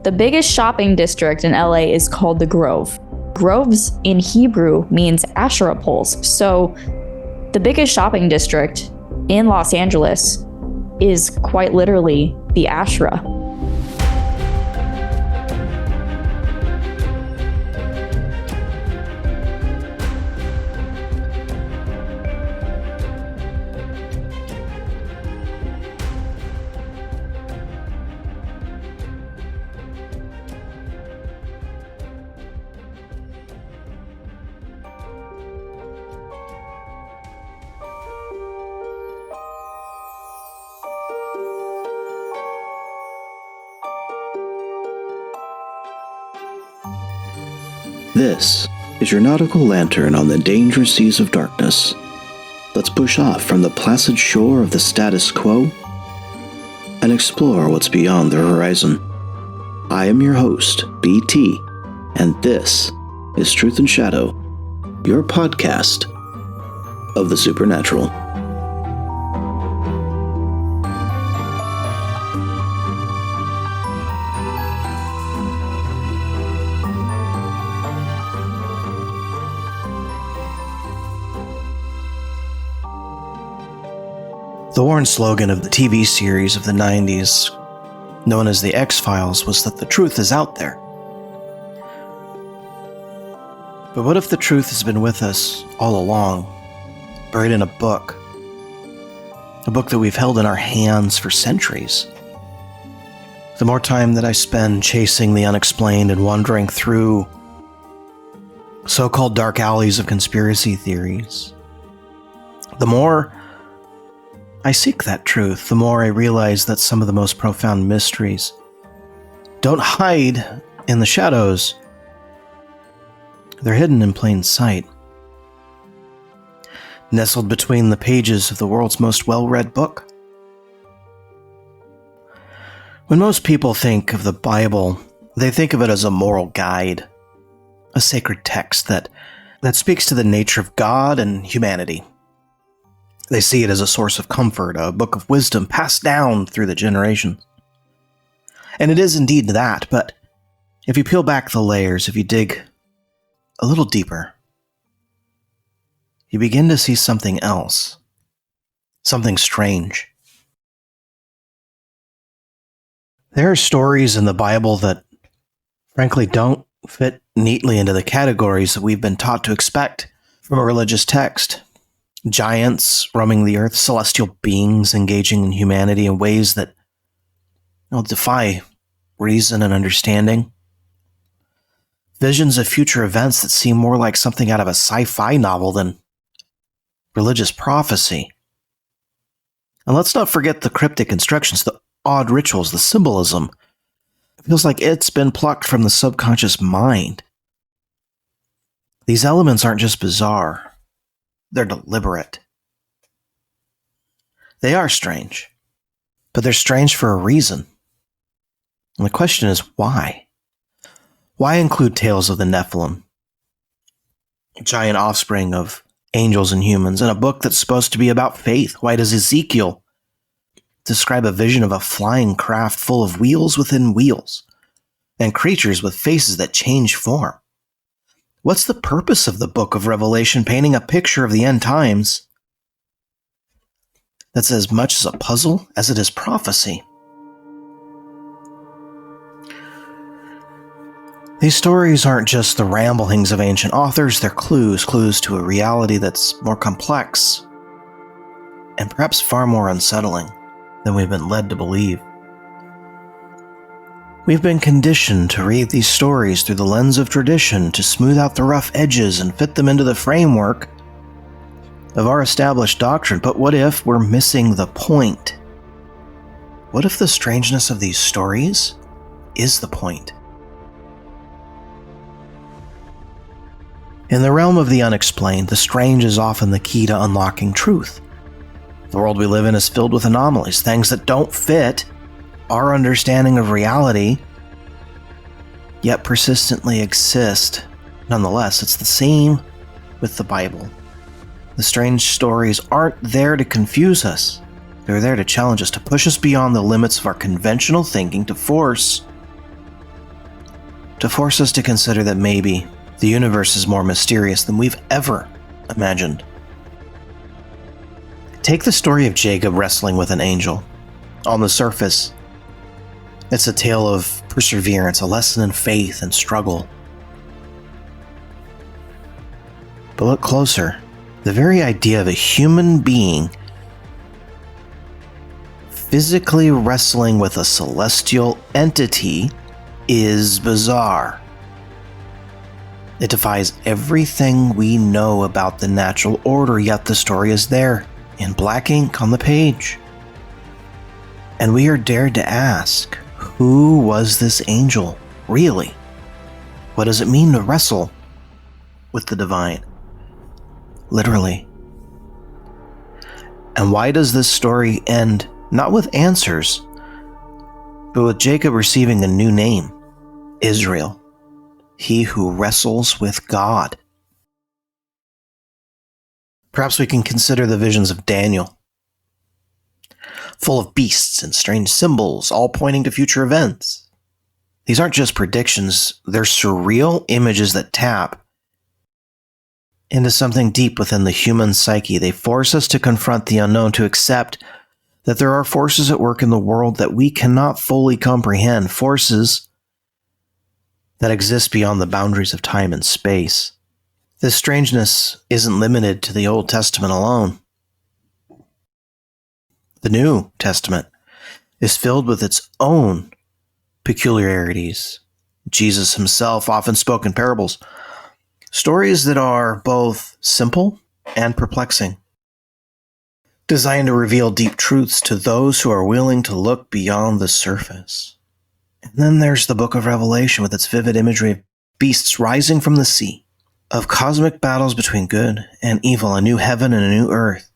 The biggest shopping district in LA is called the Grove. Groves in Hebrew means Asherah poles. So the biggest shopping district in Los Angeles is quite literally the Asherah. This is your nautical lantern on the dangerous seas of darkness. Let's push off from the placid shore of the status quo and explore what's beyond the horizon. I am your host, BT, and this is Truth and Shadow, your podcast of the supernatural. The worn slogan of the TV series of the 90s, known as The X-Files, was that the truth is out there. But what if the truth has been with us all along, buried in a book that we've held in our hands for centuries? The more time that I spend chasing the unexplained and wandering through so-called dark alleys of conspiracy theories, the more I seek that truth, the more I realize that some of the most profound mysteries don't hide in the shadows. They're hidden in plain sight, nestled between the pages of the world's most well-read book. When most people think of the Bible, they think of it as a moral guide, a sacred text that speaks to the nature of God and humanity. They see it as a source of comfort, a book of wisdom passed down through the generations. And it is indeed that, but if you peel back the layers, if you dig a little deeper, you begin to see something else, something strange. There are stories in the Bible that, frankly, don't fit neatly into the categories that we've been taught to expect from a religious text. Giants roaming the earth, celestial beings engaging in humanity in ways that defy reason and understanding. Visions of future events that seem more like something out of a sci-fi novel than religious prophecy. And let's not forget the cryptic instructions, the odd rituals, the symbolism. It feels like it's been plucked from the subconscious mind. These elements aren't just bizarre. They're deliberate. They are strange, but they're strange for a reason. And the question is, why? Why include tales of the Nephilim, giant offspring of angels and humans, in a book that's supposed to be about faith? Why does Ezekiel describe a vision of a flying craft full of wheels within wheels and creatures with faces that change form? What's the purpose of the book of Revelation painting a picture of the end times that's as much as a puzzle as it is prophecy? These stories aren't just the ramblings of ancient authors, they're clues to a reality that's more complex and perhaps far more unsettling than we've been led to believe. We've been conditioned to read these stories through the lens of tradition, to smooth out the rough edges and fit them into the framework of our established doctrine. But what if we're missing the point? What if the strangeness of these stories is the point? In the realm of the unexplained, the strange is often the key to unlocking truth. The world we live in is filled with anomalies, things that don't fit our understanding of reality, yet persistently exist. Nonetheless, it's the same with the Bible. The strange stories aren't there to confuse us. They're there to challenge us, to push us beyond the limits of our conventional thinking, to force to force us to consider that maybe the universe is more mysterious than we've ever imagined. Take the story of Jacob wrestling with an angel. On the surface, it's a tale of perseverance, a lesson in faith and struggle. But look closer. The very idea of a human being physically wrestling with a celestial entity is bizarre. It defies everything we know about the natural order, yet the story is there in black ink on the page. And we are dared to ask, who was this angel, really? What does it mean to wrestle with the divine? Literally. And why does this story end not with answers, but with Jacob receiving a new name, Israel, he who wrestles with God? Perhaps we can consider the visions of Daniel, full of beasts and strange symbols, all pointing to future events. These aren't just predictions, they're surreal images that tap into something deep within the human psyche. They force us to confront the unknown, to accept that there are forces at work in the world that we cannot fully comprehend, forces that exist beyond the boundaries of time and space. This strangeness isn't limited to the Old Testament alone. The New Testament is filled with its own peculiarities. Jesus himself often spoke in parables, stories that are both simple and perplexing, designed to reveal deep truths to those who are willing to look beyond the surface. And then there's the book of Revelation with its vivid imagery of beasts rising from the sea, of cosmic battles between good and evil, a new heaven and a new earth.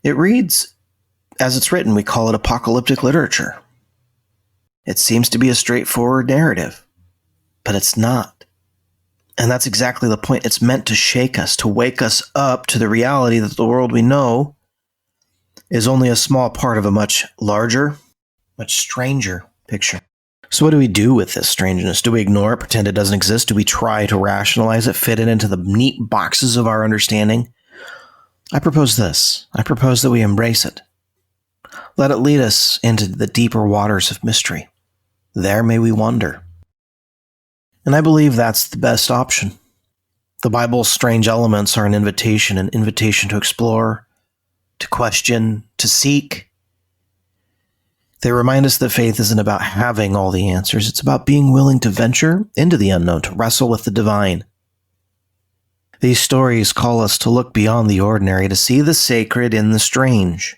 It reads, as it's written, we call it apocalyptic literature. It seems to be a straightforward narrative, but it's not. And that's exactly the point. It's meant to shake us, to wake us up to the reality that the world we know is only a small part of a much larger, much stranger picture. So what do we do with this strangeness? Do we ignore it, pretend it doesn't exist? Do we try to rationalize it, fit it into the neat boxes of our understanding? I propose this. I propose that we embrace it. Let it lead us into the deeper waters of mystery. There may we wonder. And I believe that's the best option. The Bible's strange elements are an invitation to explore, to question, to seek. They remind us that faith isn't about having all the answers. It's about being willing to venture into the unknown, to wrestle with the divine. These stories call us to look beyond the ordinary, to see the sacred in the strange.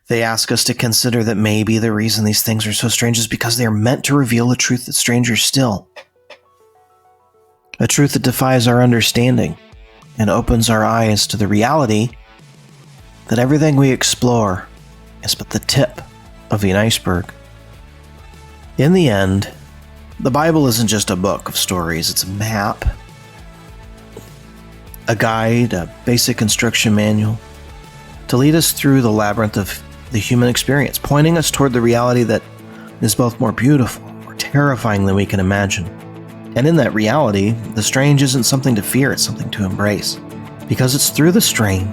They ask us to consider that maybe the reason these things are so strange is because they are meant to reveal a truth that's stranger still. A truth that defies our understanding and opens our eyes to the reality that everything we explore is but the tip of an iceberg. In the end, the Bible isn't just a book of stories, it's a map, a guide, a basic instruction manual to lead us through the labyrinth of the human experience, pointing us toward the reality that is both more beautiful, more terrifying than we can imagine. And in that reality, the strange isn't something to fear, it's something to embrace. Because it's through the strange,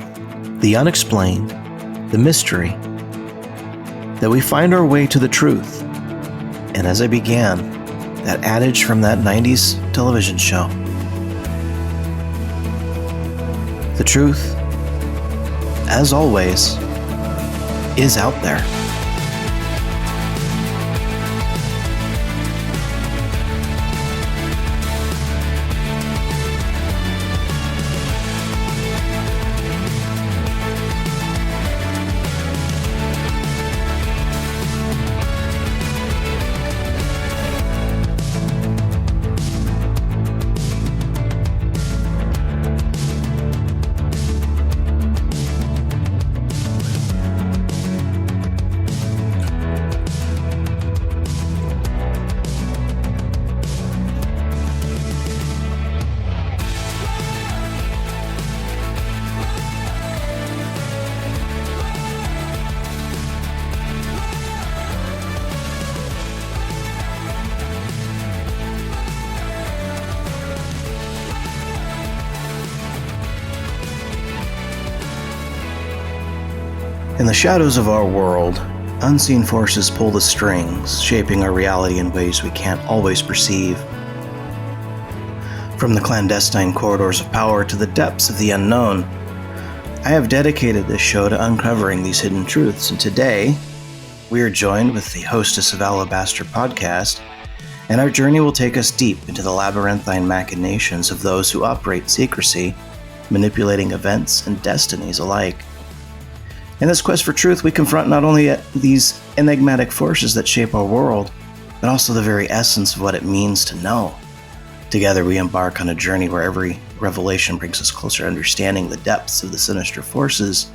the unexplained, the mystery, that we find our way to the truth. And as I began, that adage from that 90s television show, the truth, as always, is out there. In the shadows of our world, unseen forces pull the strings, shaping our reality in ways we can't always perceive. From the clandestine corridors of power to the depths of the unknown, I have dedicated this show to uncovering these hidden truths, and today, we are joined with the hostess of Alabaster Podcast, and our journey will take us deep into the labyrinthine machinations of those who operate in secrecy, manipulating events and destinies alike. In this quest for truth, we confront not only these enigmatic forces that shape our world, but also the very essence of what it means to know. Together, we embark on a journey where every revelation brings us closer to understanding the depths of the sinister forces.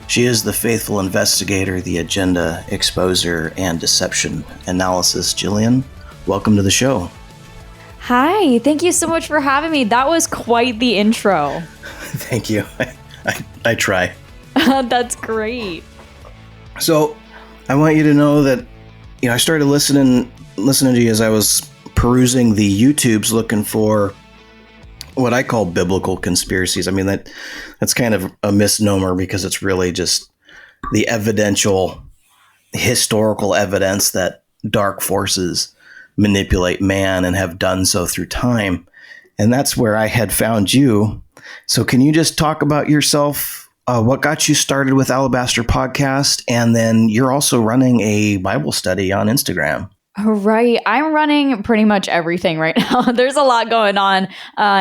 She is the faithful investigator, the agenda exposer, and deception analysis. Gillyan, welcome to the show. Hi, thank you so much for having me. That was quite the intro. Thank you. I try. That's great. So, I want you to know that I started listening to you as I was perusing the YouTubes looking for what I call biblical conspiracies. I mean, that's kind of a misnomer because it's really just the evidential, historical evidence that dark forces manipulate man and have done so through time. And that's where I had found you. So can you just talk about yourself? What got you started with Alabaster Podcast? And then you're also running a Bible study on Instagram. Right. I'm running pretty much everything right now. There's a lot going on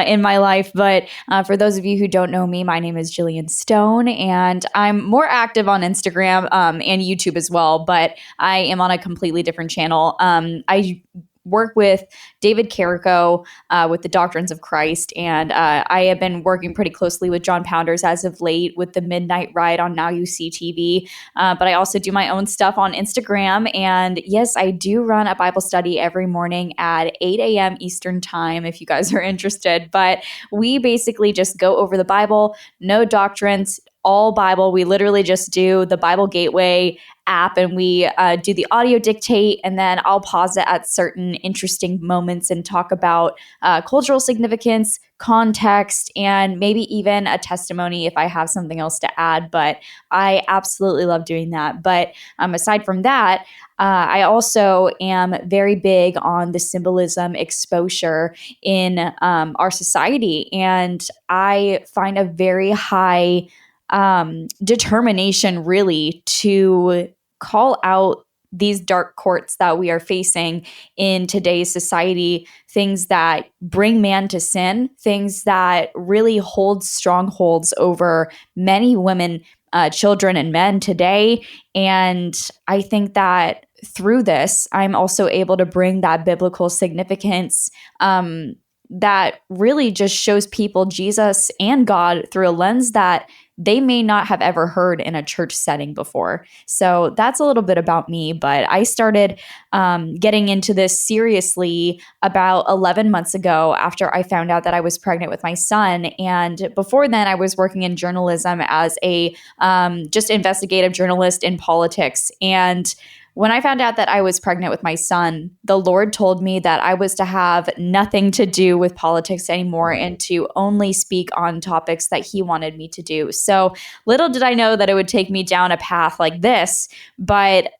in my life. But for those of you who don't know me, my name is Gillyan Stone, and I'm more active on Instagram and YouTube as well. But I am on a completely different channel. I work with David Carrico with the Doctrines of Christ, and I have been working pretty closely with John Pounders as of late with the Midnight Ride on Now You See TV. But I also do my own stuff on Instagram, and yes, I do run a Bible study every morning at 8 a.m. Eastern Time if you guys are interested. But we basically just go over the Bible, no doctrines, all Bible. We literally just do the Bible Gateway app, and we do the audio dictate, and then I'll pause it at certain interesting moments and talk about cultural significance, context, and maybe even a testimony if I have something else to add. But I absolutely love doing that. But aside from that, I also am very big on the symbolism exposure in our society, and I find a very high determination really to call out these dark courts that we are facing in today's society, things that bring man to sin, things that really hold strongholds over many women, children, and men today. And I think that through this, I'm also able to bring that biblical significance that really just shows people Jesus and God through a lens that they may not have ever heard in a church setting before. So that's a little bit about me, but I started getting into this seriously about 11 months ago after I found out that I was pregnant with my son. And before then, I was working in journalism as a just investigative journalist in politics. And when I found out that I was pregnant with my son, the Lord told me that I was to have nothing to do with politics anymore and to only speak on topics that He wanted me to do. So little did I know that it would take me down a path like this, but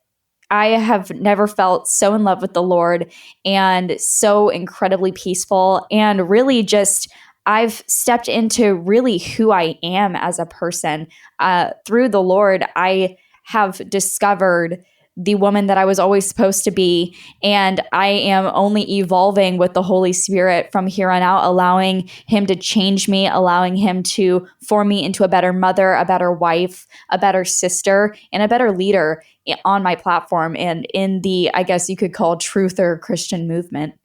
I have never felt so in love with the Lord and so incredibly peaceful, and really just I've stepped into really who I am as a person. Through the Lord, I have discovered the woman that I was always supposed to be. And I am only evolving with the Holy Spirit from here on out, allowing Him to change me, allowing Him to form me into a better mother, a better wife, a better sister, and a better leader on my platform and in the, I guess you could call, truther Christian movement.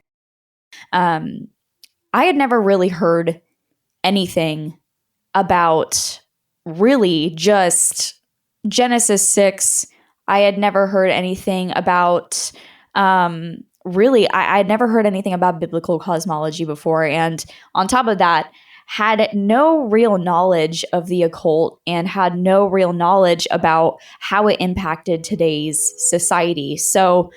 I had never really heard anything about really just Genesis 6. I had never heard anything about, really, I had never heard anything about biblical cosmology before. And on top of that, had no real knowledge of the occult and had no real knowledge about how it impacted today's society. So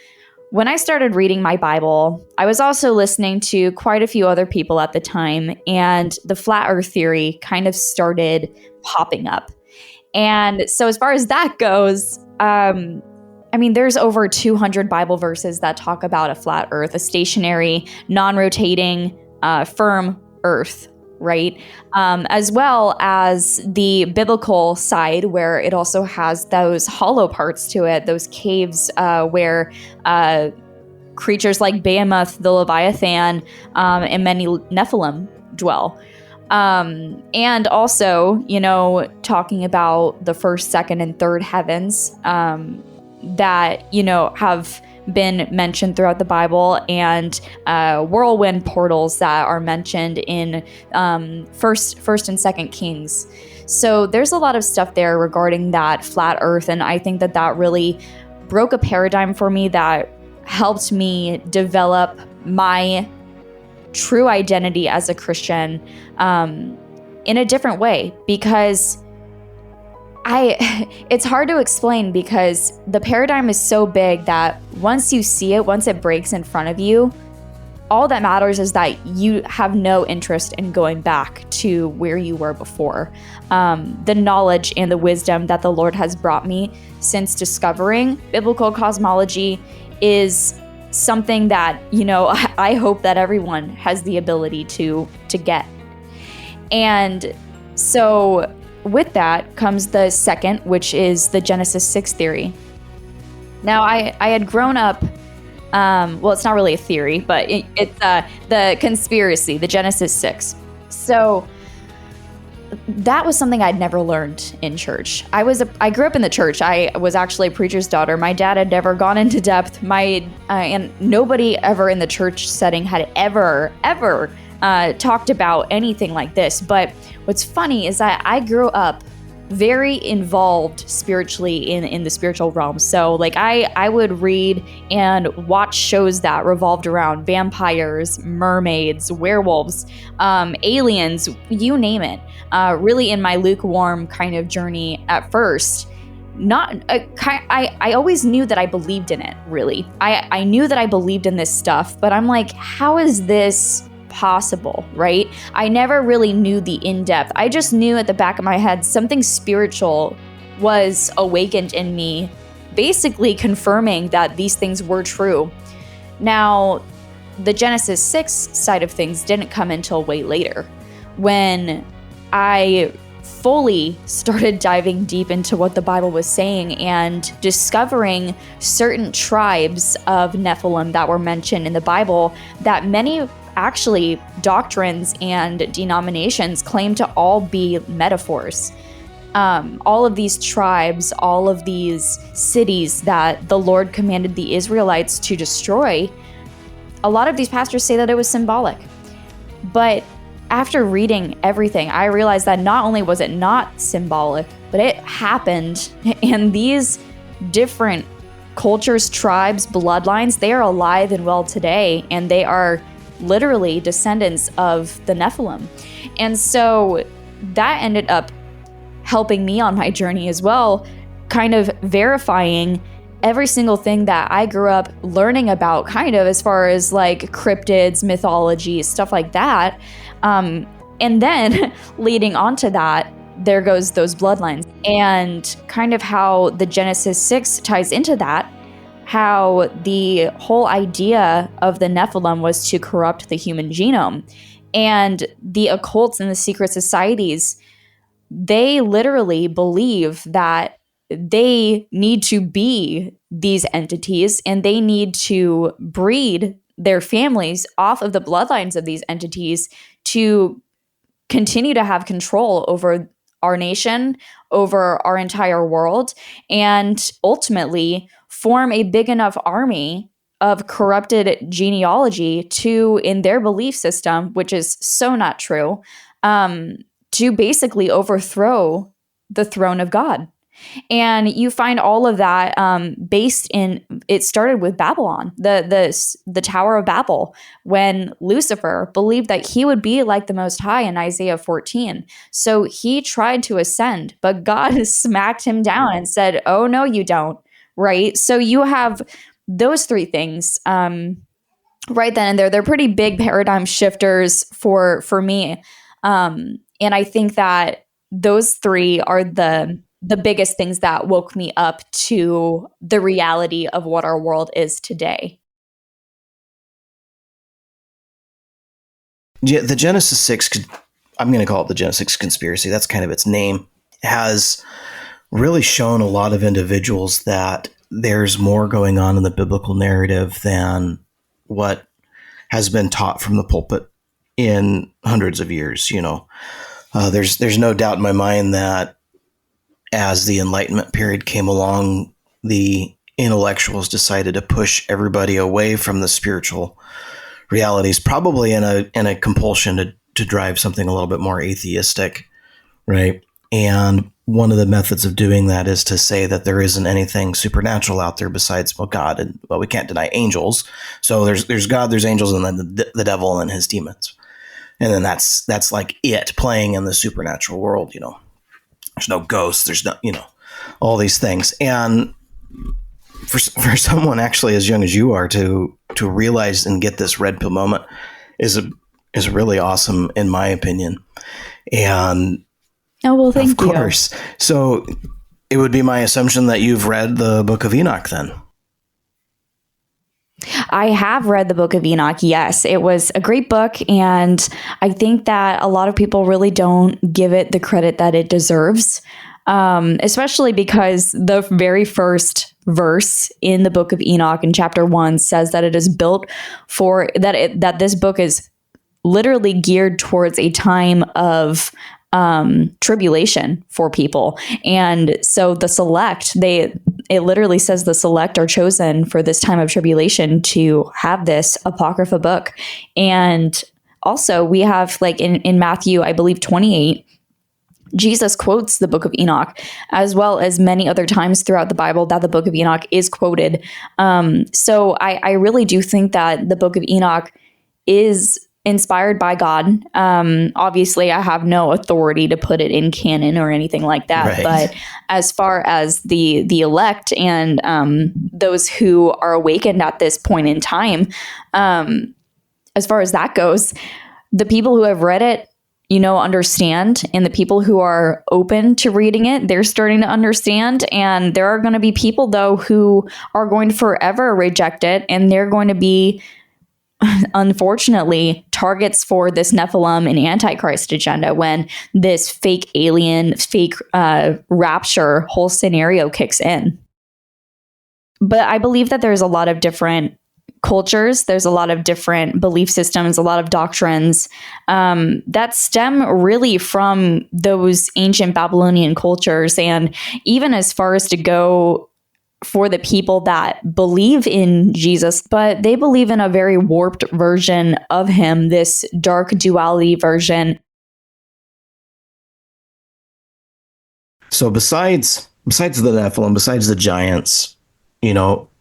when I started reading my Bible, I was also listening to quite a few other people at the time, and the flat earth theory kind of started popping up. And so as far as that goes, I mean, there's over 200 Bible verses that talk about a flat earth, a stationary, non-rotating, firm earth, right? As well as the biblical side, where it also has those hollow parts to it, those caves where creatures like Behemoth, the Leviathan, and many Nephilim dwell. And also, talking about the first, second, and third heavens that, have been mentioned throughout the Bible, and whirlwind portals that are mentioned in first and second Kings. So there's a lot of stuff there regarding that flat earth, and I think that really broke a paradigm for me that helped me develop my true identity as a Christian in a different way, because it's hard to explain, because the paradigm is so big that once you see it, once it breaks in front of you, all that matters is that you have no interest in going back to where you were before. The knowledge and the wisdom that the Lord has brought me since discovering biblical cosmology is something that, I hope that everyone has the ability to get. And so with that comes the second, which is the Genesis 6 theory. Now, I had grown up, well, it's not really a theory, but it's the conspiracy, the Genesis 6. So that was something I'd never learned in church. I grew up in the church. I was actually a preacher's daughter. My dad had never gone into depth. And nobody ever in the church setting had ever talked about anything like this. But what's funny is that I grew up very involved spiritually in the spiritual realm. So like I would read and watch shows that revolved around vampires, mermaids, werewolves, aliens, you name it. Really in my lukewarm kind of journey at first. I always knew that I believed in it, really. I knew that I believed in this stuff, but I'm like, how is this possible, right? I never really knew the in-depth. I just knew at the back of my head something spiritual was awakened in me, basically confirming that these things were true. Now, the Genesis 6 side of things didn't come until way later, when I fully started diving deep into what the Bible was saying and discovering certain tribes of Nephilim that were mentioned in the Bible that many actually doctrines and denominations claim to all be metaphors. All of these tribes, all of these cities that the Lord commanded the Israelites to destroy, a lot of these pastors say that it was symbolic. But after reading everything, I realized that not only was it not symbolic, but it happened. And these different cultures, tribes, bloodlines, they are alive and well today, and they are literally descendants of the Nephilim. And so that ended up helping me on my journey as well, kind of verifying every single thing that I grew up learning about, kind of as far as like cryptids, mythology, stuff like that. And then leading on to that, there goes those bloodlines, and kind of how the Genesis 6 ties into that, how the whole idea of the Nephilim was to corrupt the human genome. And the occults and the secret societies, they literally believe that they need to be these entities, and they need to breed their families off of the bloodlines of these entities to continue to have control over our nation, over our entire world, and ultimately form a big enough army of corrupted genealogy to, in their belief system, which is so not true, to basically overthrow the throne of God. And you find all of that based in, it started with Babylon, the Tower of Babel, when Lucifer believed that he would be like the Most High in Isaiah 14. So he tried to ascend, but God smacked him down and said, oh, no, you don't, right? So you have those three things right then and there. They're pretty big paradigm shifters for me. And I think that those three are the the biggest things that woke me up to the reality of what our world is today. Yeah, the Genesis 6, I'm going to call it the Genesis 6 conspiracy, that's kind of its name, has really shown a lot of individuals that there's more going on in the biblical narrative than what has been taught from the pulpit in hundreds of years. There's no doubt in my mind that as the Enlightenment period came along, the intellectuals decided to push everybody away from the spiritual realities, probably in a compulsion to drive something a little bit more atheistic, right? And one of the methods of doing that is to say that there isn't anything supernatural out there besides God, and we can't deny angels. So there's God, there's angels, and then the devil and his demons, and then that's like it playing in the supernatural world. There's no ghosts, there's no all these things, and for someone actually as young as you are to realize and get this red pill moment is really awesome in my opinion. And oh, well, thank you. Of course. So it would be my assumption that you've read the Book of Enoch then. I have read the Book of Enoch. Yes, it was a great book. And I think that a lot of people really don't give it the credit that it deserves, especially because the very first verse in the Book of Enoch in chapter 1 says that it is built for that this book is literally geared towards a time of tribulation for people. And so the select, it literally says the select are chosen for this time of tribulation to have this apocrypha book. And also we have like in Matthew, I believe 28, Jesus quotes the Book of Enoch, as well as many other times throughout the Bible that the Book of Enoch is quoted. So I really do think that the Book of Enoch is inspired by God. Obviously, I have no authority to put it in canon or anything like that. Right. But as far as the elect and those who are awakened at this point in time, as far as that goes, the people who have read it, understand, and the people who are open to reading it, they're starting to understand. And there are going to be people, though, who are going to forever reject it, and they're going to be, unfortunately, targets for this Nephilim and Antichrist agenda when this fake alien, fake rapture whole scenario kicks in. But I believe that there's a lot of different cultures, there's a lot of different belief systems, a lot of doctrines that stem really from those ancient Babylonian cultures. And even as far as to go for the people that believe in Jesus, but they believe in a very warped version of him, this dark duality version. So besides the Nephilim, besides the giants,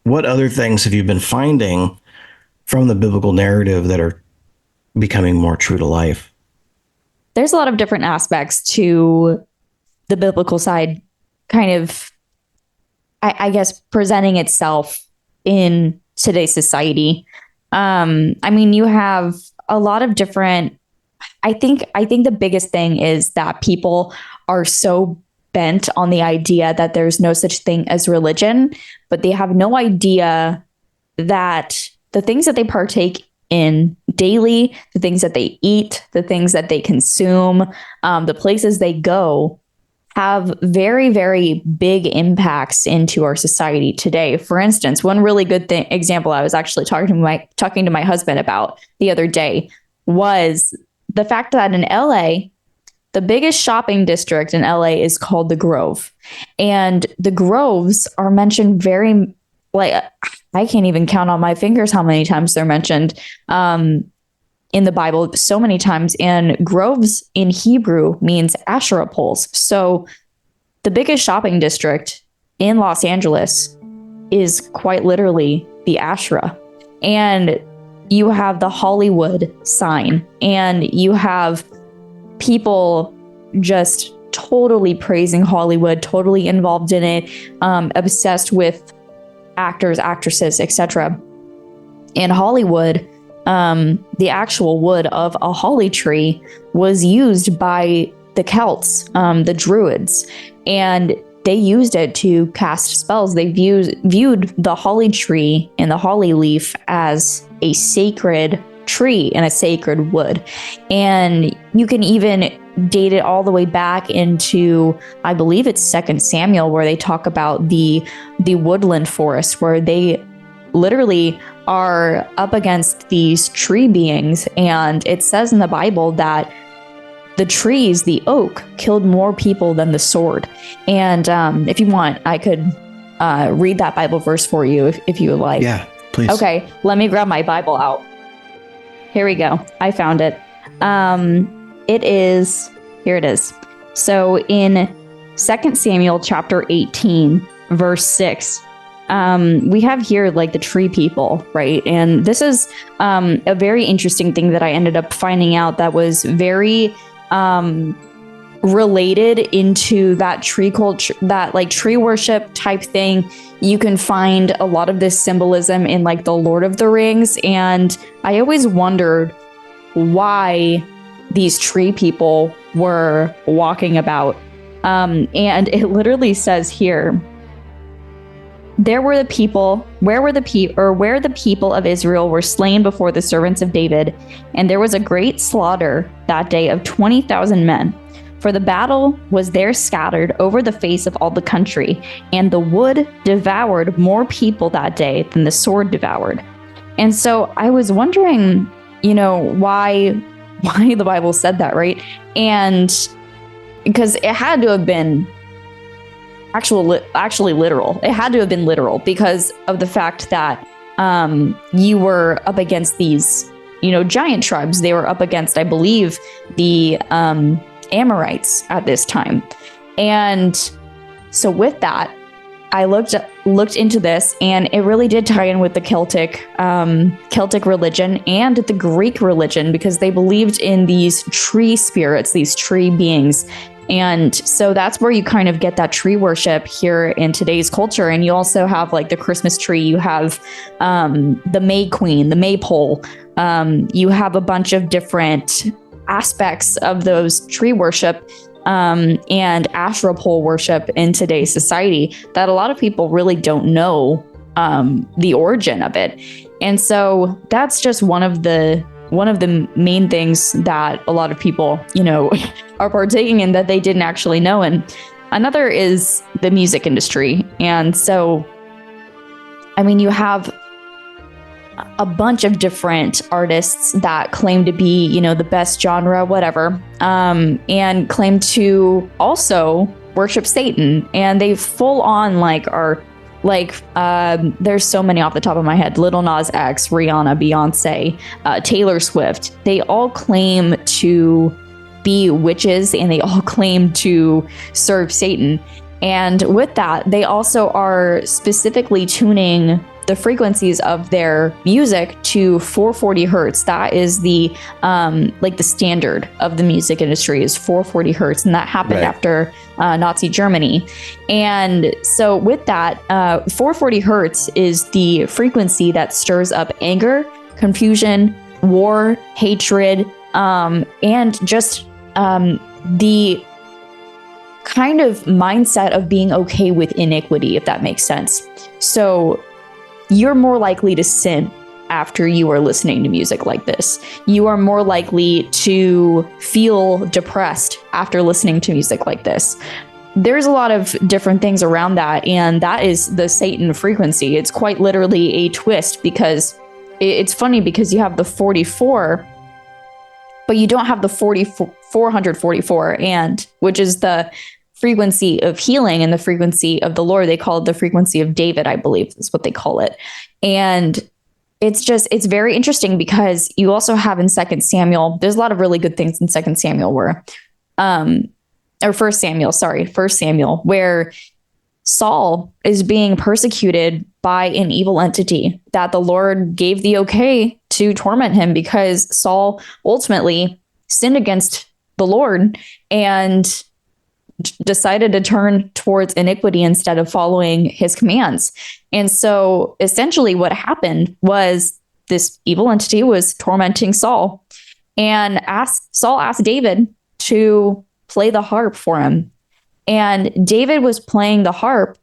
what other things have you been finding from the biblical narrative that are becoming more true to life? There's a lot of different aspects to the biblical side, kind of, I guess, presenting itself in today's society. You have a lot of different, I think the biggest thing is that people are so bent on the idea that there's no such thing as religion, but they have no idea that the things that they partake in daily, the things that they eat, the things that they consume, the places they go, have very, very big impacts into our society today. For instance, one really good example I was actually talking to my husband about the other day was the fact that in LA, the biggest shopping district in LA is called the Grove. And the Groves are mentioned very, I can't even count on my fingers how many times they're mentioned in the Bible, so many times. And groves in Hebrew means Asherah poles. So the biggest shopping district in Los Angeles is quite literally the Asherah. And you have the Hollywood sign, and you have people just totally praising Hollywood, totally involved in it, obsessed with actors, actresses, etc. In Hollywood, the actual wood of a holly tree was used by the Celts, the Druids. And they used it to cast spells. They viewed the holly tree and the holly leaf as a sacred tree and a sacred wood. And you can even date it all the way back into, I believe it's 2 Samuel, where they talk about the woodland forest, where they literally are up against these tree beings. And it says in the Bible that the trees, the oak, killed more people than the sword. And if you want, I could read that Bible verse for you if you would like. Yeah, please. Okay, let me grab my Bible out. Here we go. I found it. Here it is. So in 2 Samuel chapter 18, verse 6, we have here like the tree people, right? And this is a very interesting thing that I ended up finding out that was very related into that tree culture, that like tree worship type thing. You can find a lot of this symbolism in like the Lord of the Rings. And I always wondered why these tree people were walking about. And it literally says here, where the people of Israel were slain before the servants of David, and there was a great slaughter that day of 20,000 men. For the battle was there scattered over the face of all the country, and the wood devoured more people that day than the sword devoured. And so I was wondering, why the Bible said that, right? And because it had to have been actually literal. It had to have been literal because of the fact that you were up against these, giant tribes. They were up against, I believe, the Amorites at this time. And so with that, I looked into this, and it really did tie in with the Celtic religion and the Greek religion, because they believed in these tree spirits, these tree beings. And so that's where you kind of get that tree worship here in today's culture. And you also have like the Christmas tree, you have the May Queen, the maypole. You have a bunch of different aspects of those tree worship and Asherah pole worship in today's society that a lot of people really don't know the origin of it. And so that's just one of the main things that a lot of people, are partaking in that they didn't actually know. And another is the music industry. And so, you have a bunch of different artists that claim to be, the best genre, whatever, and claim to also worship Satan. And they full on there's so many off the top of my head: Lil Nas X, Rihanna, Beyonce, Taylor Swift. They all claim to be witches, and they all claim to serve Satan. And with that, they also are specifically tuning the frequencies of their music to 440 hertz. That is the the standard of the music industry is 440 hertz, and that happened after Nazi Germany. And so with that, 440 hertz is the frequency that stirs up anger, confusion, war, hatred, and just the kind of mindset of being okay with iniquity, if that makes sense. So you're more likely to sin after you are listening to music like this. You are more likely to feel depressed after listening to music like this. There's a lot of different things around that, and that is the Satan frequency. It's quite literally a twist, because it's funny because you have the 44, but you don't have the 444, and which is the frequency of healing and the frequency of the Lord. They call it the frequency of David, I believe is what they call it. And it's very interesting because you also have in 2 Samuel, there's a lot of really good things in 2 Samuel where, or 1 Samuel, where Saul is being persecuted by an evil entity that the Lord gave the okay to torment him, because Saul ultimately sinned against the Lord and decided to turn towards iniquity instead of following his commands. And so essentially what happened was this evil entity was tormenting Saul, and Saul asked David to play the harp for him. And David was playing the harp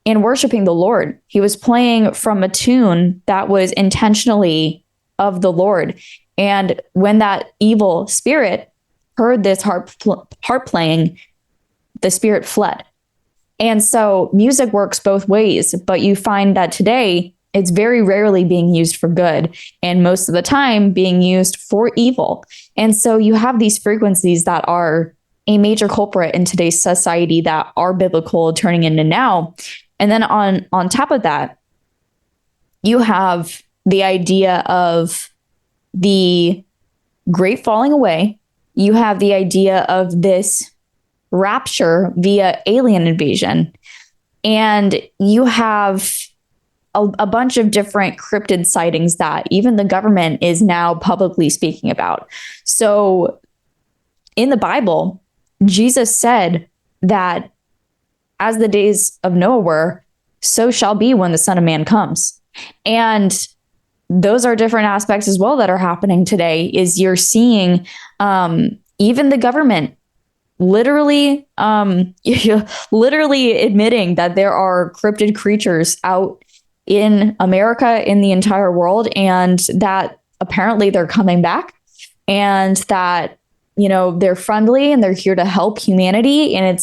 and worshiping the Lord. He was playing from a tune that was intentionally of the Lord. And when that evil spirit heard this harp playing, the spirit fled. And so music works both ways, but you find that today it's very rarely being used for good, and most of the time being used for evil. And so you have these frequencies that are a major culprit in today's society that are biblical turning into now. And then on top of that, you have the idea of the great falling away. You have the idea of this rapture via alien invasion. And you have a bunch of different cryptid sightings that even the government is now publicly speaking about. So in the Bible, Jesus said that as the days of Noah were, so shall be when the Son of Man comes. And those are different aspects as well that are happening today. Is you're seeing even the government literally admitting that there are cryptid creatures out in America, in the entire world, and that apparently they're coming back, and that, you know, they're friendly and they're here to help humanity. And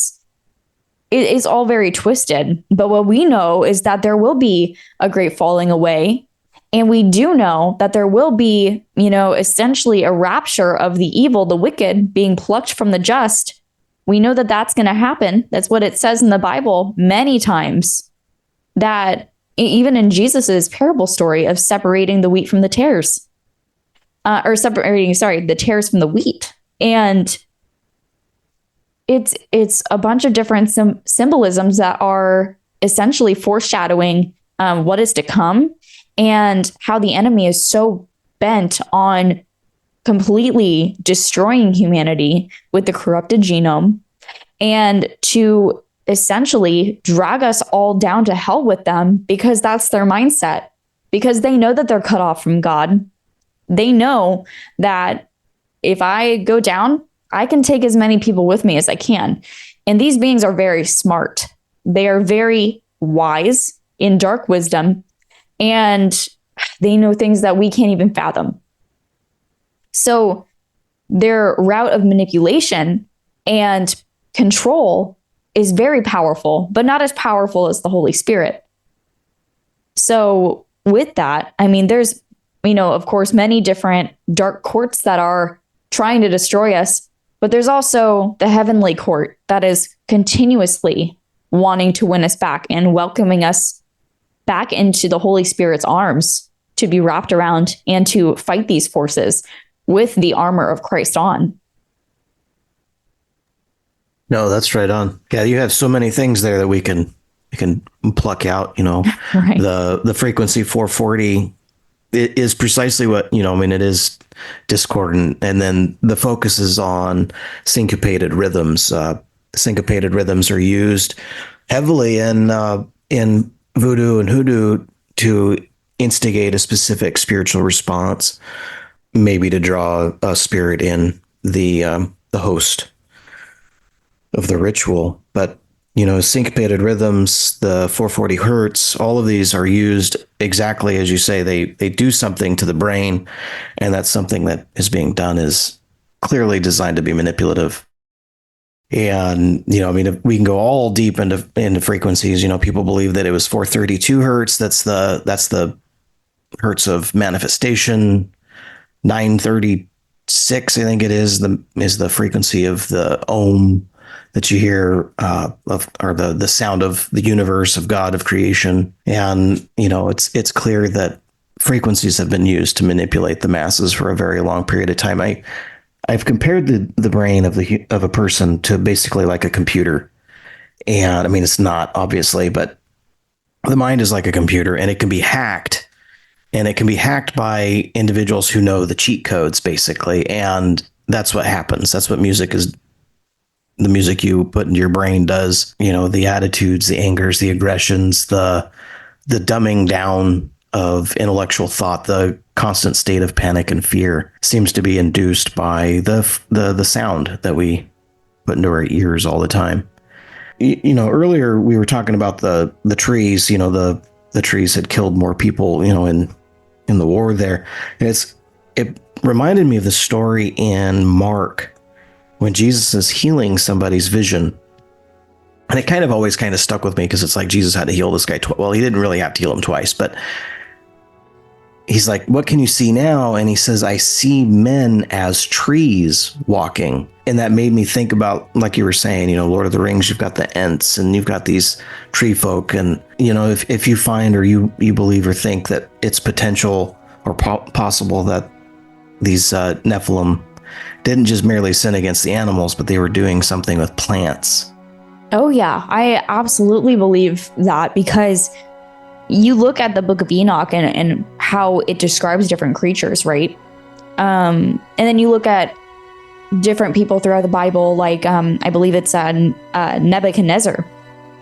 it's all very twisted. But what we know is that there will be a great falling away. And we do know that there will be, you know, essentially a rapture of the evil, the wicked being plucked from the just. We know that that's going to happen. That's what it says in the Bible many times, that even in Jesus's parable story of separating the wheat from the tares, the tares from the wheat. And it's a bunch of different symbolisms that are essentially foreshadowing what is to come, and how the enemy is so bent on completely destroying humanity with the corrupted genome, and to essentially drag us all down to hell with them, because that's their mindset, because they know that they're cut off from God. They know that if I go down, I can take as many people with me as I can. And these beings are very smart. They are very wise in dark wisdom, and they know things that we can't even fathom. So their route of manipulation and control is very powerful, but not as powerful as the Holy Spirit. So with that, I mean, there's, you know, of course, many different dark courts that are trying to destroy us, but there's also the heavenly court that is continuously wanting to win us back and welcoming us back into the Holy Spirit's arms to be wrapped around and to fight these forces with the armor of Christ on. No, that's right on. Yeah, you have so many things there that we can pluck out, you know. Right. The frequency 440 is precisely what, you know, I mean, it is discordant, and then the focus is on syncopated rhythms. Syncopated rhythms are used heavily in voodoo and hoodoo to instigate a specific spiritual response, maybe to draw a spirit in the host of the ritual. But, you know, syncopated rhythms, the 440 hertz, all of these are used exactly as you say. They do something to the brain, and that's something that is being done is clearly designed to be manipulative. And, you know, I mean, we can go all deep into frequencies. You know, people believe that it was 432 hertz. That's the hertz of manifestation. 936, I think it is the frequency of the Om that you hear, or the sound of the universe, of God, of creation. And, you know, it's clear that frequencies have been used to manipulate the masses for a very long period of time. I've compared the brain of a person to basically like a computer. And I mean, it's not, obviously, but the mind is like a computer, and it can be hacked. And it can be hacked by individuals who know the cheat codes, basically. And that's what happens. That's what music is. The music you put into your brain does, you know, the attitudes, the angers, the aggressions, the dumbing down of intellectual thought, the constant state of panic and fear seems to be induced by the sound that we put into our ears all the time. earlier we were talking about the trees. The trees had killed more people, in the war there. And it reminded me of the story in Mark when Jesus is healing somebody's vision. And it kind of always kind of stuck with me because it's like Jesus had to heal this guy twice. Well, he didn't really have to heal him twice, but he's like, what can you see now? And he says, I see men as trees walking. And that made me think about, like you were saying, Lord of the Rings, you've got the Ents and you've got these tree folk. And, if you find or you believe or think that it's potential or possible that these Nephilim didn't just merely sin against the animals, but they were doing something with plants. Oh, yeah, I absolutely believe that, because you look at the Book of Enoch and how it describes different creatures, right? And then you look at different people throughout the Bible, like I believe it's Nebuchadnezzar,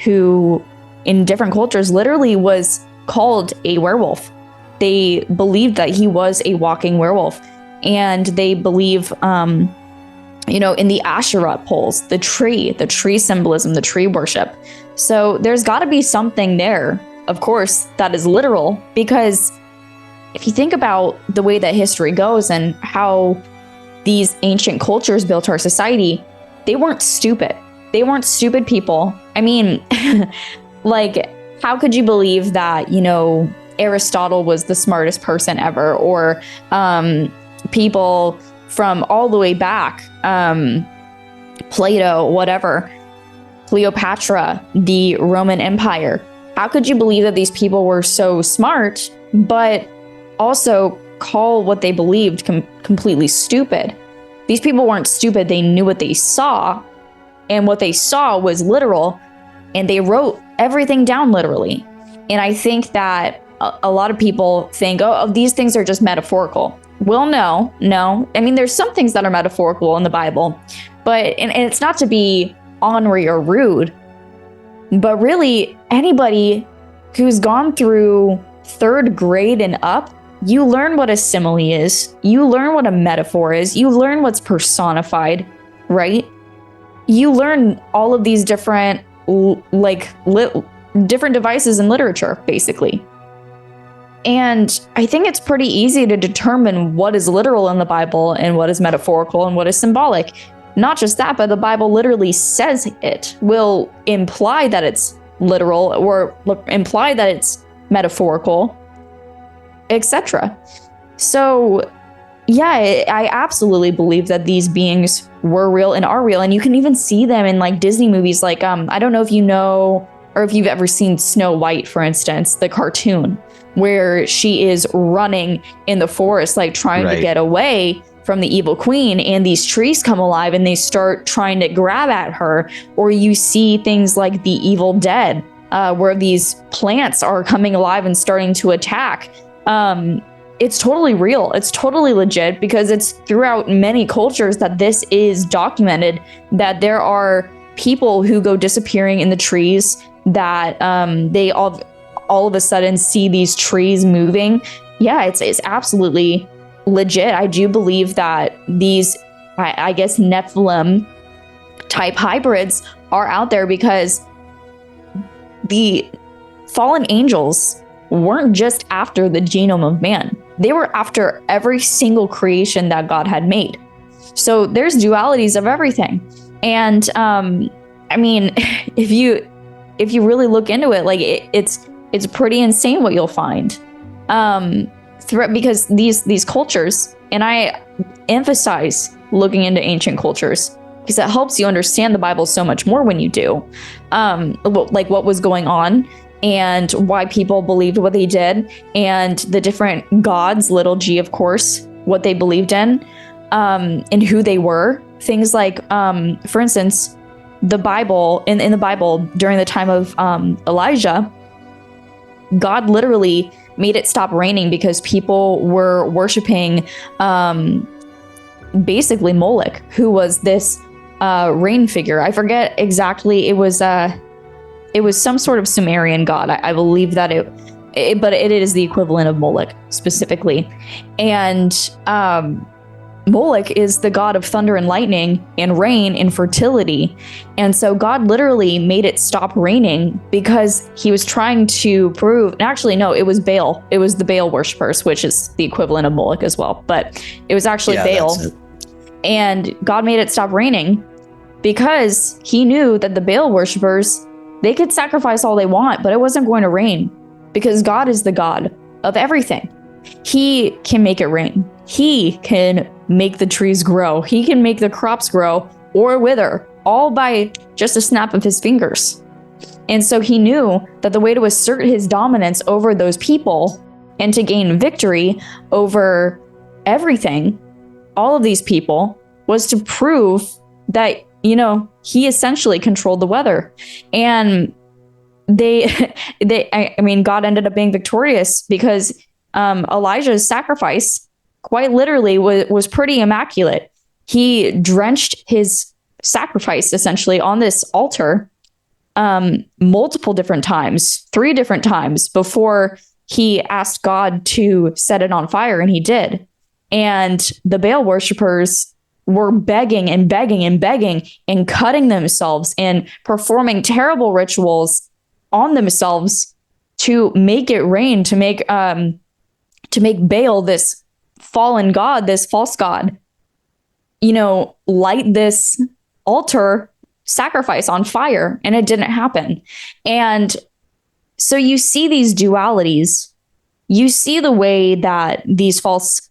who in different cultures literally was called a werewolf. They believed that he was a walking werewolf, and they believe in the Asherah poles, the tree symbolism, the tree worship. So there's got to be something there, of course, that is literal, because if you think about the way that history goes and how these ancient cultures built our society, they weren't stupid. They weren't stupid people. I mean, like, how could you believe that, Aristotle was the smartest person ever, or people from all the way back, Plato, whatever, Cleopatra, the Roman Empire. How could you believe that these people were so smart, but also call what they believed completely stupid? These people weren't stupid. They knew what they saw, and what they saw was literal, and they wrote everything down literally. And I think that a lot of people think, oh, these things are just metaphorical. Well, no. I mean, there's some things that are metaphorical in the Bible, but and it's not to be ornery or rude, but really anybody who's gone through 3rd grade and up, you learn what a simile is. You learn what a metaphor is. You learn what's personified, right? You learn all of these different different devices in literature, basically. And I think it's pretty easy to determine what is literal in the Bible and what is metaphorical and what is symbolic. Not just that, but the Bible literally says it will imply that it's literal or imply that it's metaphorical, etc. So, yeah, I absolutely believe that these beings were real and are real. And you can even see them in like Disney movies. Like, I don't know if you know, or if you've ever seen Snow White, for instance, the cartoon, where she is running in the forest, like trying to get away from the evil queen, and these trees come alive and they start trying to grab at her. Or you see things like The Evil Dead, where these plants are coming alive and starting to attack. It's totally real. It's totally legit, because it's throughout many cultures that this is documented, that there are people who go disappearing in the trees, that they all of a sudden see these trees moving. Yeah, it's absolutely legit. I do believe that these, I guess, Nephilim type hybrids are out there, because the fallen angels weren't just after the genome of man. They were after every single creation that God had made. So there's dualities of everything. And I mean, if you really look into it, like it's pretty insane what you'll find. Because these cultures, and I emphasize looking into ancient cultures, because it helps you understand the Bible so much more when you do. Like what was going on, and why people believed what they did, and the different gods, little g, of course, what they believed in, and who they were. Things like, for instance, the Bible, in the Bible, during the time of Elijah, God literally made it stop raining because people were worshiping basically Moloch, who was this rain figure. I forget exactly. It was some sort of Sumerian god. I believe that but it is the equivalent of Moloch specifically. And Moloch is the god of thunder and lightning and rain and fertility. And so God literally made it stop raining because he was trying to prove, actually, no, it was Baal. It was the Baal worshippers, which is the equivalent of Moloch as well. But it was actually Baal. And God made it stop raining because he knew that the Baal worshippers, they could sacrifice all they want, but it wasn't going to rain because God is the God of everything. He can make it rain. He can make the trees grow. He can make the crops grow or wither, all by just a snap of his fingers. And so he knew that the way to assert his dominance over those people and to gain victory over everything, all of these people, was to prove that, he essentially controlled the weather. And God ended up being victorious because Elijah's sacrifice quite literally was pretty immaculate. He drenched his sacrifice essentially on this altar multiple different times, 3 different times before he asked God to set it on fire, and he did. And the Baal worshippers were begging and begging and begging and cutting themselves and performing terrible rituals on themselves to make it rain, to make Baal, this fallen god, this false god, light this altar sacrifice on fire, and it didn't happen. And so you see these dualities. You see the way that these false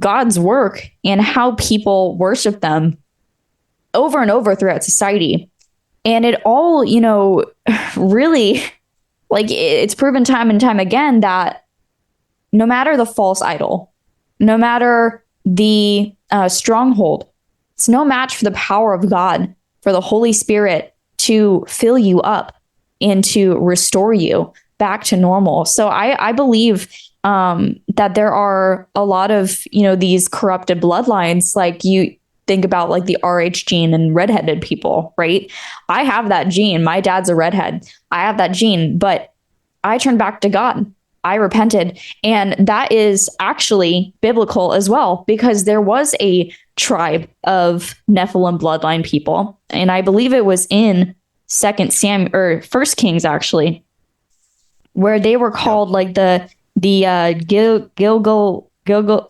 gods work and how people worship them over and over throughout society. And it all, really, it's proven time and time again that no matter the false idol, no matter the stronghold, it's no match for the power of God, for the Holy Spirit to fill you up and to restore you back to normal. So I believe that there are a lot of, these corrupted bloodlines, like you think about like the Rh gene and redheaded people, right? I have that gene. My dad's a redhead. I have that gene, but I turned back to God. I repented. And that is actually biblical as well, because there was a tribe of Nephilim bloodline people. And I believe it was in 2 Samuel or 1 Kings, actually, where they were called like the Gilgal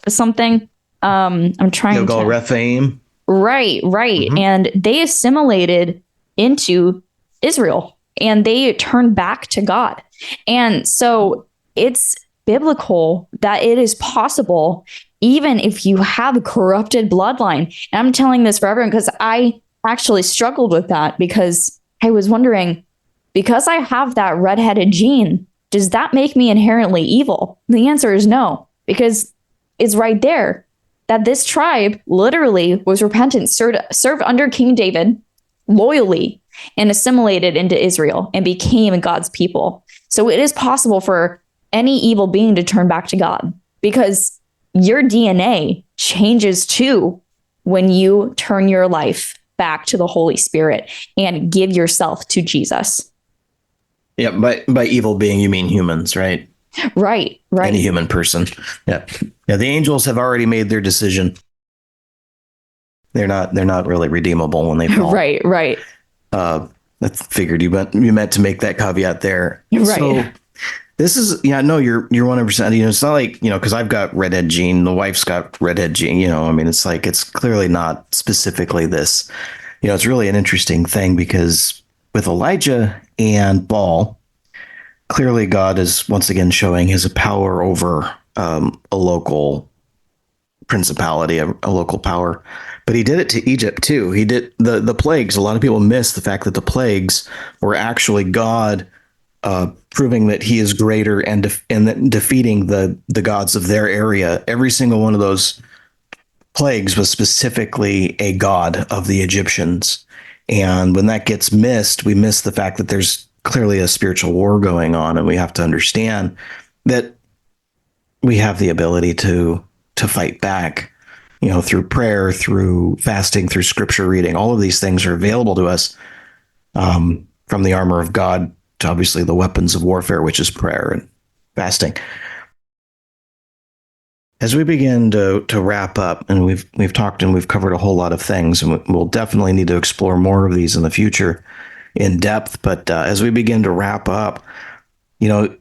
something. I'm trying Gilgal Rephaim. Right. Mm-hmm. And they assimilated into Israel and they turned back to God. And so it's biblical that it is possible, even if you have a corrupted bloodline. And I'm telling this for everyone because I actually struggled with that, because I was wondering, because I have that redheaded gene, does that make me inherently evil? The answer is no, because it's right there that this tribe literally was repentant, served under King David loyally, and assimilated into Israel and became God's people. So it is possible for any evil being to turn back to God, because your DNA changes too when you turn your life back to the Holy Spirit and give yourself to Jesus. Yeah, by evil being, you mean humans, right? Right. Any human person. Yeah. The angels have already made their decision. They're not really redeemable when they fall. Right. I figured you meant to make that caveat there. Right. So this is, you're 100%, it's not like, because I've got redhead gene, the wife's got redhead gene, it's like, it's clearly not specifically this, it's really an interesting thing, because with Elijah and Baal, clearly God is once again showing his power over a local principality, a local power. But he did it to Egypt too. He did the plagues. A lot of people miss the fact that the plagues were actually God proving that he is greater and defeating the gods of their area. Every single one of those plagues was specifically a god of the Egyptians. And when that gets missed, we miss the fact that there's clearly a spiritual war going on, and we have to understand that we have the ability to fight back, through prayer, through fasting, through scripture reading. All of these things are available to us, from the armor of God to obviously the weapons of warfare, which is prayer and fasting. As we begin to wrap up, and we've talked and we've covered a whole lot of things, and we'll definitely need to explore more of these in the future in depth. But as we begin to wrap up, you know,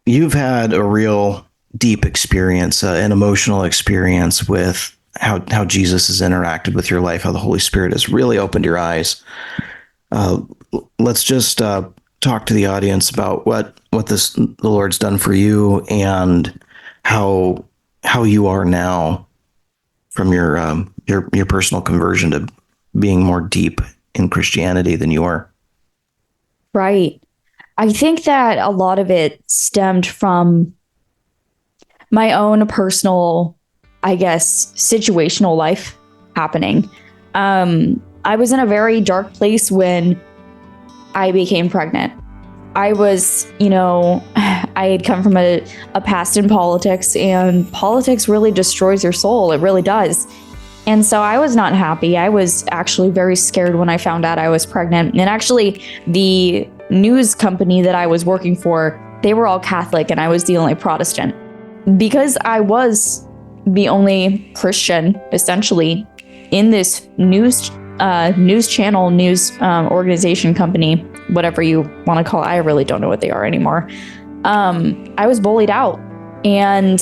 you've had a real deep experience, an emotional experience with how Jesus has interacted with your life, how the Holy Spirit has really opened your eyes. Let's just talk to the audience about what the Lord's done for you and how you are now from your personal conversion to being more deep in Christianity than you were. Right. I think that a lot of it stemmed from my own personal, I guess, situational life happening. I was in a very dark place when I became pregnant. I was, I had come from a past in politics, and politics really destroys your soul. It really does. And so I was not happy. I was actually very scared when I found out I was pregnant. And actually, the news company that I was working for, they were all Catholic and I was the only Protestant. Because I was the only Christian, essentially, in this news channel, organization company, whatever you want to call it. I really don't know what they are anymore. I was bullied out, and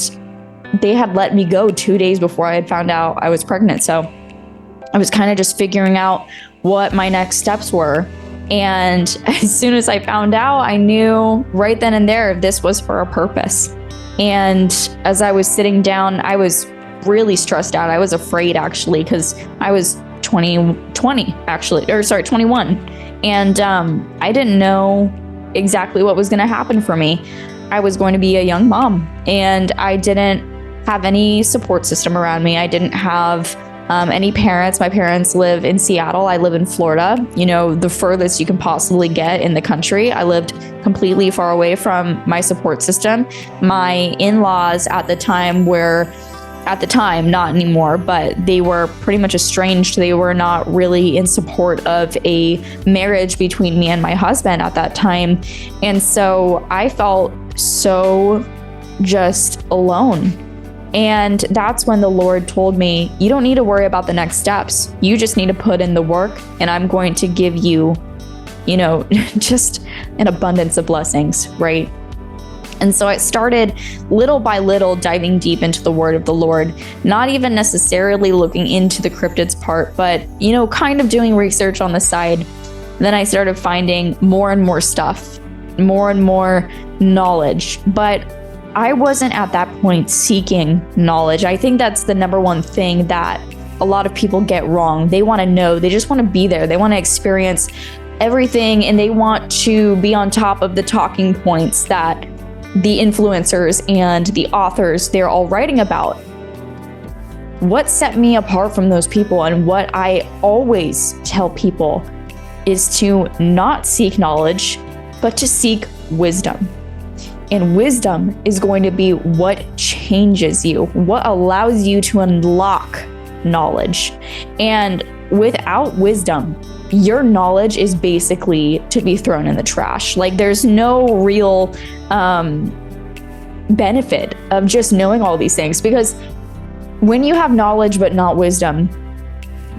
they had let me go 2 days before I had found out I was pregnant. So I was kind of just figuring out what my next steps were. And as soon as I found out, I knew right then and there this was for a purpose. And as I was sitting down, I was really stressed out. I was afraid, actually, because I was 21. And I didn't know exactly what was going to happen for me. I was going to be a young mom, and I didn't have any support system around me. I didn't have any parents. My parents live in Seattle. I live in Florida, the furthest you can possibly get in the country. I lived completely far away from my support system. My in-laws at the time, not anymore, but they were pretty much estranged. They were not really in support of a marriage between me and my husband at that time. And so I felt so just alone. And that's when the Lord told me, you don't need to worry about the next steps. You just need to put in the work, and I'm going to give you, just an abundance of blessings, right? And so I started little by little diving deep into the word of the Lord, not even necessarily looking into the cryptids part, but, kind of doing research on the side. Then I started finding more and more stuff, more and more knowledge. But I wasn't at that point seeking knowledge. I think that's the number one thing that a lot of people get wrong. They want to know, they just want to be there. They want to experience everything, and they want to be on top of the talking points that the influencers and the authors, they're all writing about. What set me apart from those people, and what I always tell people, is to not seek knowledge, but to seek wisdom. And wisdom is going to be what changes you, what allows you to unlock knowledge. And without wisdom, your knowledge is basically to be thrown in the trash. Like, there's no real benefit of just knowing all these things, because when you have knowledge but not wisdom,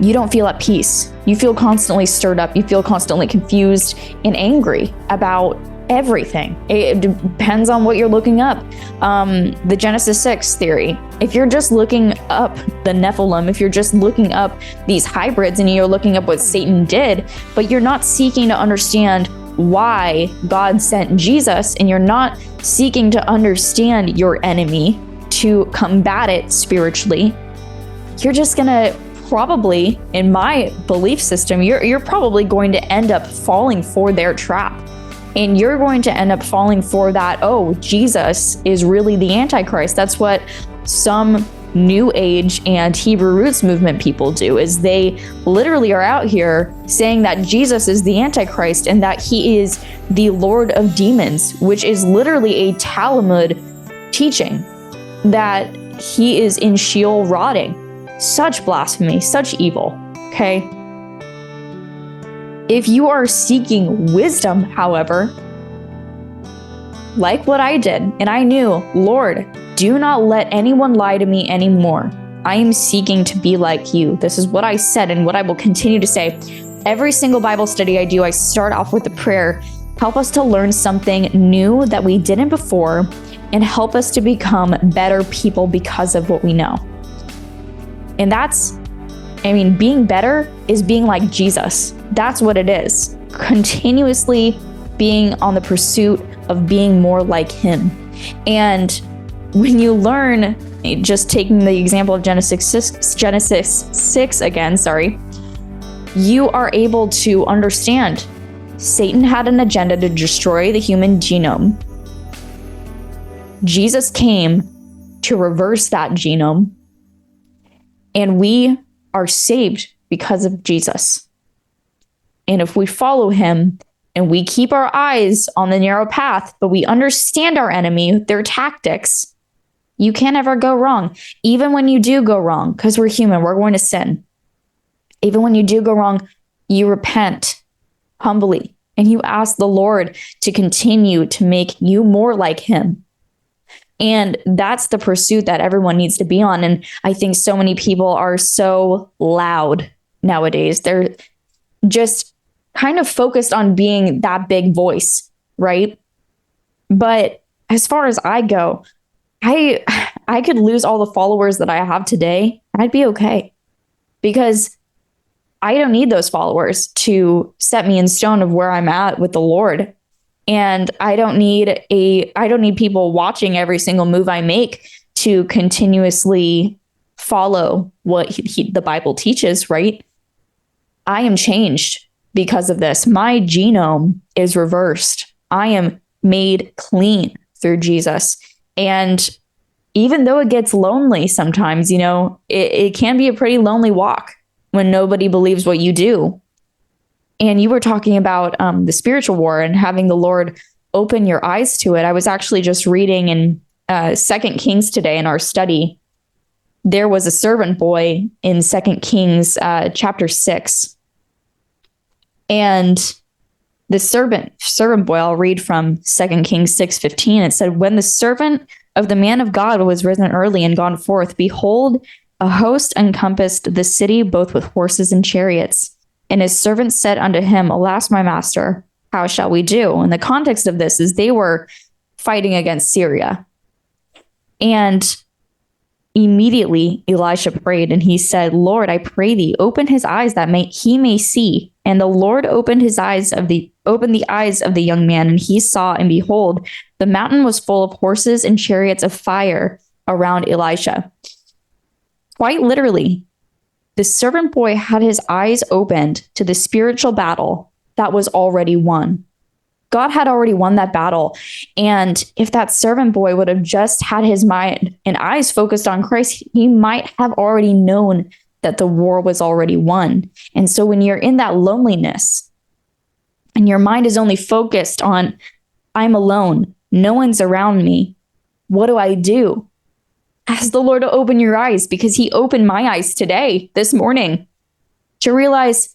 you don't feel at peace. You feel constantly stirred up. You feel constantly confused and angry about everything. It depends on what you're looking up. The Genesis 6 theory. If you're just looking up the Nephilim, if you're just looking up these hybrids and you're looking up what Satan did, but you're not seeking to understand why God sent Jesus, and you're not seeking to understand your enemy to combat it spiritually, you're just gonna probably, in my belief system, you're probably going to end up falling for their trap. And you're going to end up falling for that, oh, Jesus is really the Antichrist. That's what some New Age and Hebrew roots movement people do, is they literally are out here saying that Jesus is the Antichrist and that he is the Lord of Demons, which is literally a Talmud teaching, that he is in Sheol rotting. Such blasphemy, such evil, okay? If you are seeking wisdom, however, like what I did, and I knew, Lord, Do not let anyone lie to me anymore. I am seeking to be like you. This is what I said and what I will continue to say. Every single Bible study I do, I start off with a prayer. Help us to learn something new that we didn't before, and help us to become better people because of what we know. And being better is being like Jesus. That's what it is. Continuously being on the pursuit of being more like him. And when you learn, just taking the example of Genesis 6 again, you are able to understand Satan had an agenda to destroy the human genome. Jesus came to reverse that genome, and we are saved because of Jesus. And if we follow him and we keep our eyes on the narrow path, but we understand our enemy, their tactics, you can't ever go wrong. Even when you do go wrong, because we're human, we're going to sin. Even when you do go wrong, you repent humbly and you ask the Lord to continue to make you more like him. And that's the pursuit that everyone needs to be on. And I think so many people are so loud nowadays. They're just kind of focused on being that big voice, right? But as far as I go, I could lose all the followers that I have today. I'd be okay, because I don't need those followers to set me in stone of where I'm at with the Lord. And I don't need people watching every single move I make to continuously follow what the Bible teaches, right? I am changed because of this. My genome is reversed. I am made clean through Jesus. And even though it gets lonely sometimes, it can be a pretty lonely walk when nobody believes what you do. And you were talking about the spiritual war and having the Lord open your eyes to it. I was actually just reading in 2 Kings today in our study. There was a servant boy in 2 Kings chapter 6. And the servant boy, I'll read from 2 Kings 6:15. It said, "When the servant of the man of God was risen early and gone forth, behold, a host encompassed the city both with horses and chariots. And his servants said unto him, Alas, my master, how shall we do?" And the context of this is they were fighting against Syria. And immediately Elisha prayed and he said, "Lord, I pray thee, open his eyes that he may see." And the Lord opened the eyes of the young man, and he saw, and behold, the mountain was full of horses and chariots of fire around Elisha. Quite literally, the servant boy had his eyes opened to the spiritual battle that was already won. God had already won that battle. And if that servant boy would have just had his mind and eyes focused on Christ, he might have already known that the war was already won. And so when you're in that loneliness and your mind is only focused on, I'm alone, no one's around me, what do I do? Ask the Lord to open your eyes, because he opened my eyes today, this morning, to realize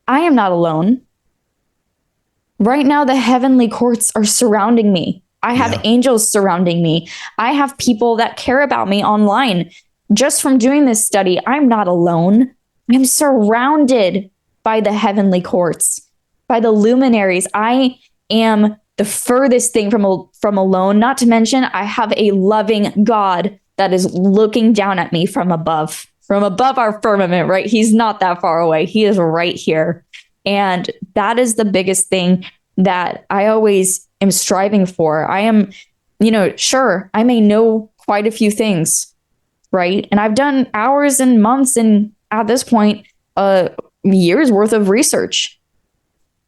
I am not alone. Right now, the heavenly courts are surrounding me. I have angels surrounding me. I have people that care about me online. Just from doing this study, I'm not alone. I'm surrounded by the heavenly courts, by the luminaries. I am the furthest thing from alone. Not to mention, I have a loving God that is looking down at me from above our firmament, right? He's not that far away. He is right here. And that is the biggest thing that I always am striving for. I am, sure, I may know quite a few things, right? And I've done hours and months and at this point, years worth of research.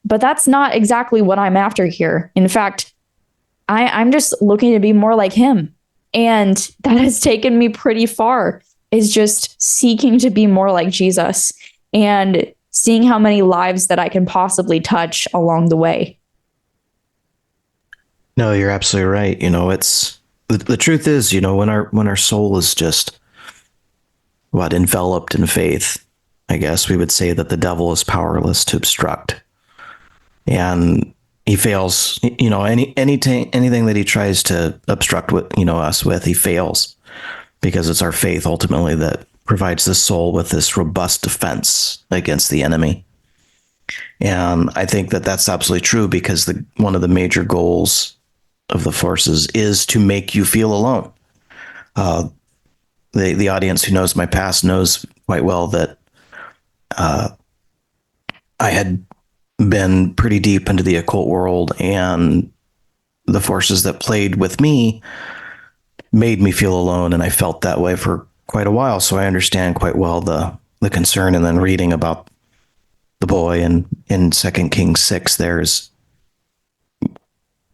But that's not exactly what I'm after here. In fact, I'm just looking to be more like him. And that has taken me pretty far, is just seeking to be more like Jesus and seeing how many lives that I can possibly touch along the way. No, you're absolutely right. It's the truth is, when our soul is just enveloped in faith, I guess we would say that the devil is powerless to obstruct. And he fails. Anything that he tries to obstruct with us with, he fails, because it's our faith ultimately that provides the soul with this robust defense against the enemy. And I think that that's absolutely true, because one of the major goals of the forces is to make you feel alone. The audience who knows my past knows quite well that I had been pretty deep into the occult world, and the forces that played with me made me feel alone, and I felt that way for quite a while. So I understand quite well the concern. And then reading about the boy in 2 Kings 6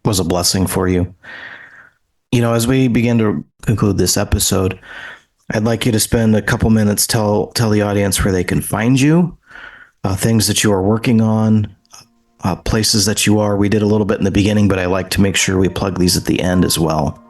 was a blessing for you. As we begin to conclude this episode, I'd like you to spend a couple minutes, tell the audience where they can find you, things that you are working on, places that you are. We did a little bit in the beginning, but I like to make sure we plug these at the end as well.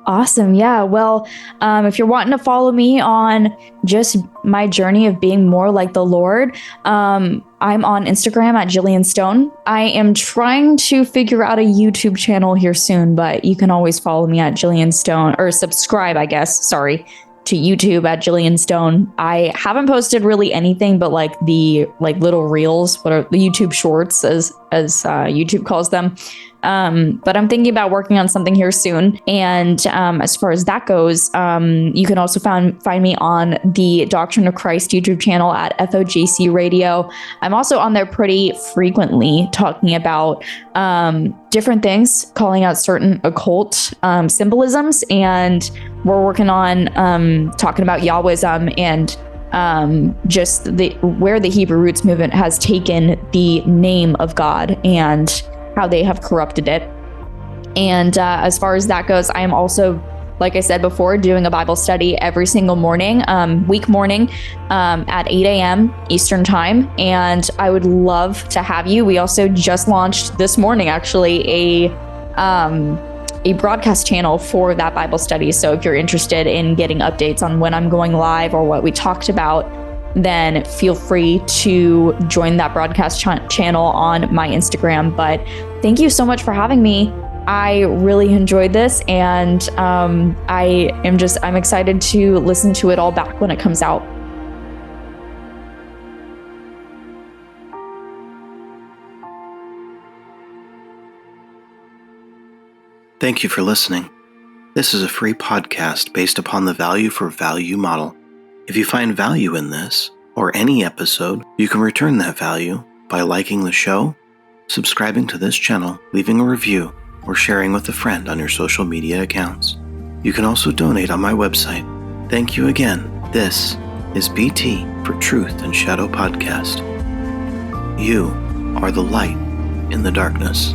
Awesome. Yeah. Well, if you're wanting to follow me on just my journey of being more like the Lord, I'm on Instagram at Gillyan Stone. I am trying to figure out a YouTube channel here soon, but you can always follow me at Gillyan Stone, or subscribe, I guess. Sorry, to YouTube at Gillyan Stone. I haven't posted really anything but the little reels, what are the YouTube shorts as YouTube calls them. But I'm thinking about working on something here soon. And as far as that goes, you can also find me on the Doctrine of Christ YouTube channel at FOJC Radio. I'm also on there pretty frequently, talking about different things, calling out certain occult symbolisms, and we're working on talking about Yahwism and just where the Hebrew Roots movement has taken the name of God and how they have corrupted it. And as far as that goes, I am also, like I said before, doing a Bible study every single morning, week morning, at 8 a.m. Eastern time. And I would love to have you. We also just launched this morning, actually, a broadcast channel for that Bible study. So if you're interested in getting updates on when I'm going live or what we talked about, then feel free to join that broadcast channel on my Instagram. But thank you so much for having me. I really enjoyed this, and I'm excited to listen to it all back when it comes out. Thank you for listening. This is a free podcast based upon the value for value model. If you find value in this, or any episode, you can return that value by liking the show, subscribing to this channel, leaving a review, or sharing with a friend on your social media accounts. You can also donate on my website. Thank you again. This is BT for Truth and Shadow Podcast. You are the light in the darkness.